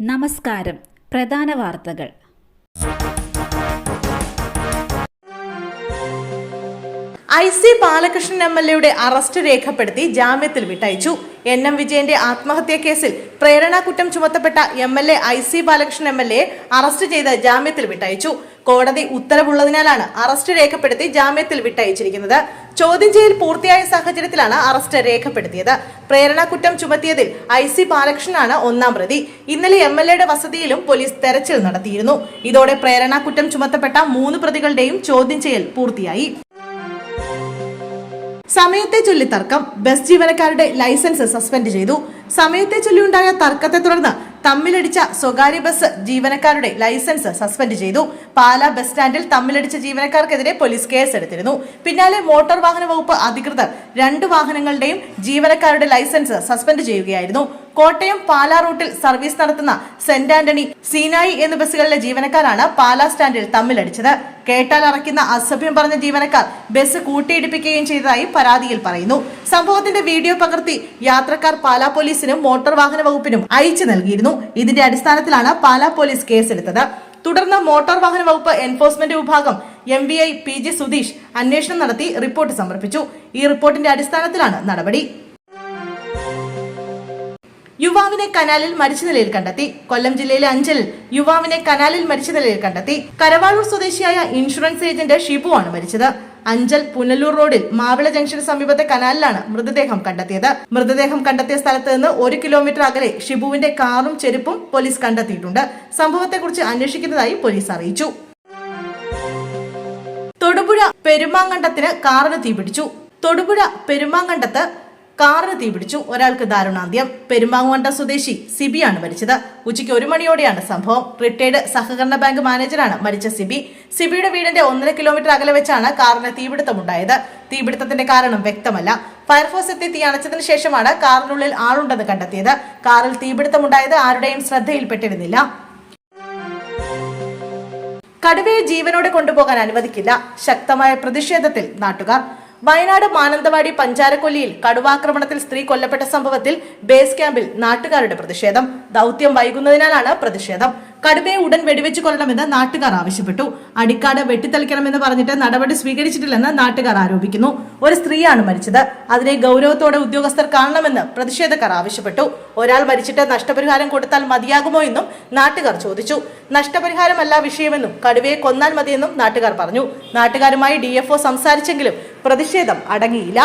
നമസ്കാരം. പ്രധാന വാർത്തകൾ. IC ബാലകൃഷ്ണൻ MLA അറസ്റ്റ് രേഖപ്പെടുത്തി ജാമ്യത്തിൽ വിട്ടയച്ചു. NM വിജയന്റെ ആത്മഹത്യാ കേസിൽ പ്രേരണാ കുറ്റം ചുമത്തപ്പെട്ട MLA IC Balakrishnan MLA arrest ചെയ്ത് ജാമ്യത്തിൽ വിട്ടയച്ചു. കോടതി ഉത്തരവുള്ളതിനാലാണ് അറസ്റ്റ് രേഖപ്പെടുത്തി ജാമ്യത്തിൽ വിട്ടയച്ചിരിക്കുന്നത്. ചോദ്യം ചെയ്യൽ പൂർത്തിയായ സാഹചര്യത്തിലാണ് അറസ്റ്റ് രേഖപ്പെടുത്തിയത്. പ്രേരണാ കുറ്റം ചുമത്തിയതിൽ IC ബാലകൃഷ്ണനാണ് ഒന്നാം പ്രതി. ഇന്നലെ MLA വസതിയിലും പോലീസ് തെരച്ചിൽ നടത്തിയിരുന്നു. ഇതോടെ പ്രേരണാ കുറ്റം ചുമത്തപ്പെട്ട 3 പ്രതികളുടെയും ചോദ്യം ചെയ്യൽ പൂർത്തിയായി. സമയത്തെ ചൊല്ലി തർക്കം. ബസ് ജീവനക്കാരുടെ ലൈസൻസ് സസ്പെൻഡ് ചെയ്തു. സമയത്തെ ചൊല്ലിയുണ്ടായ തർക്കത്തെ തുടർന്ന് തമ്മിലടിച്ച സ്വകാര്യ ബസ് ജീവനക്കാരുടെ ലൈസൻസ് സസ്പെൻഡ് ചെയ്തു. പാലാ ബസ് സ്റ്റാൻഡിൽ തമ്മിലടിച്ച ജീവനക്കാർക്കെതിരെ പോലീസ് കേസെടുത്തിരുന്നു. പിന്നാലെ മോട്ടോർ വാഹന വകുപ്പ് അധികൃതർ 2 വാഹനങ്ങളുടെയും ജീവനക്കാരുടെ ലൈസൻസ് സസ്പെൻഡ് ചെയ്യുകയായിരുന്നു. കോട്ടയം പാലാ റൂട്ടിൽ സർവീസ് നടത്തുന്ന സെന്റ് ആന്റണി, സീനായി എന്നീ ബസ്സുകളിലെ ജീവനക്കാരാണ് പാലാ സ്റ്റാൻഡിൽ തമ്മിലടിച്ചത്. കേട്ടാൽ അറയ്ക്കുന്ന അസഭ്യം പറഞ്ഞ ജീവനക്കാർ ബസ് കൂട്ടിയിടിപ്പിക്കുകയും ചെയ്തതായി പരാതിയിൽ പറയുന്നു. സംഭവത്തിന്റെ വീഡിയോ പകർത്തി യാത്രക്കാർ പാലാ പോലീസിനും മോട്ടോർ വാഹന വകുപ്പിനും അയച്ചു നൽകിയിരുന്നു. ഇതിന്റെ അടിസ്ഥാനത്തിലാണ് പാലാ പോലീസ് കേസെടുത്തത്. തുടർന്ന് മോട്ടോർ വാഹന വകുപ്പ് എൻഫോഴ്സ്മെന്റ് വിഭാഗം MVI PG സുധീഷ് അന്വേഷണം നടത്തി റിപ്പോർട്ട് സമർപ്പിച്ചു. ഈ റിപ്പോർട്ടിന്റെ അടിസ്ഥാനത്തിലാണ് നടപടി. യുവാവിനെ കനാലിൽ മരിച്ച നിലയിൽ കണ്ടെത്തി. കൊല്ലം ജില്ലയിലെ അഞ്ചലിൽ യുവാവിനെ കനാലിൽ മരിച്ച നിലയിൽ കണ്ടെത്തി. കരവാളൂർ സ്വദേശിയായ ഇൻഷുറൻസ് ഏജന്റ് ഷിബു ആണ് മരിച്ചത്. അഞ്ചൽ പുനലൂർ റോഡിൽ മാവിള ജംഗ്ഷന് സമീപത്തെ കനാലിലാണ് മൃതദേഹം കണ്ടെത്തിയത്. മൃതദേഹം കണ്ടെത്തിയ സ്ഥലത്ത് നിന്ന് 1 കിലോമീറ്റർ അകലെ ഷിബുവിന്റെ കാറും ചെരുപ്പും പോലീസ് കണ്ടെത്തിയിട്ടുണ്ട്. സംഭവത്തെക്കുറിച്ച് അന്വേഷിക്കുന്നതായി പോലീസ് അറിയിച്ചു. തൊടുപുഴ പെരുമാങ്കണ്ടത്തിന് കാറിന് തീപിടിച്ചു. തൊടുപുഴ പെരുമാങ്കണ്ടത്ത് കാറിന് തീപിടിച്ചു. ഒരാൾക്ക് ദാരുണാന്ത്യം. പെരുമാങ്ങോണ്ട സ്വദേശി സിബിയാണ് മരിച്ചത്. ഉച്ചയ്ക്ക് 1 മണിയോടെയാണ് സംഭവം. റിട്ടയർഡ് സഹകരണ ബാങ്ക് മാനേജറാണ് മരിച്ച സിബി. സിബിയുടെ വീടിന്റെ 1.5 കിലോമീറ്റർ അകലെ വെച്ചാണ് കാറിന് തീപിടുത്തമുണ്ടായത്. തീപിടുത്തത്തിന്റെ കാരണം വ്യക്തമല്ല. ഫയർഫോഴ്സ് എത്തി തീ അണച്ചതിന് ശേഷമാണ് കാറിനുള്ളിൽ ആളുണ്ടെന്ന് കണ്ടെത്തിയത്. കാറിൽ തീപിടുത്തമുണ്ടായത് ആരുടെയും ശ്രദ്ധയിൽപ്പെട്ടിരുന്നില്ല. കടുവയെ ജീവനോടെ കൊണ്ടുപോകാൻ അനുവദിക്കില്ല. ശക്തമായ പ്രതിഷേധത്തിൽ നാട്ടുകാർ. വയനാട് മാനന്തവാടി പഞ്ചാരക്കൊല്ലിയിൽ കടുവാക്രമണത്തിൽ സ്ത്രീ കൊല്ലപ്പെട്ട സംഭവത്തിൽ ബേസ് ക്യാമ്പിൽ നാട്ടുകാരുടെ പ്രതിഷേധം. ദൗത്യം വൈകുന്നതിനാലാണ് പ്രതിഷേധം. കടുവയെ ഉടൻ വെടിവെച്ച് കൊല്ലണമെന്ന് നാട്ടുകാർ ആവശ്യപ്പെട്ടു. അടിക്കാട് വെട്ടിത്തെളിക്കണമെന്ന് പറഞ്ഞിട്ട് നടപടി സ്വീകരിച്ചിട്ടില്ലെന്ന് നാട്ടുകാർ ആരോപിക്കുന്നു. ഒരു സ്ത്രീയാണ് മരിച്ചത്. അതിനെ ഗൗരവത്തോടെ ഉദ്യോഗസ്ഥർ കാണണമെന്ന് പ്രതിഷേധക്കാർ ആവശ്യപ്പെട്ടു. ഒരാൾ മരിച്ചിട്ട് നഷ്ടപരിഹാരം കൊടുത്താൽ മതിയാകുമോ എന്നും നാട്ടുകാർ ചോദിച്ചു. നഷ്ടപരിഹാരമല്ല വിഷയമെന്നും കടുവയെ കൊന്നാൽ മതിയെന്നും നാട്ടുകാർ പറഞ്ഞു. നാട്ടുകാരുമായി DFO സംസാരിച്ചെങ്കിലും പ്രതിഷേധം അടങ്ങിയില്ല.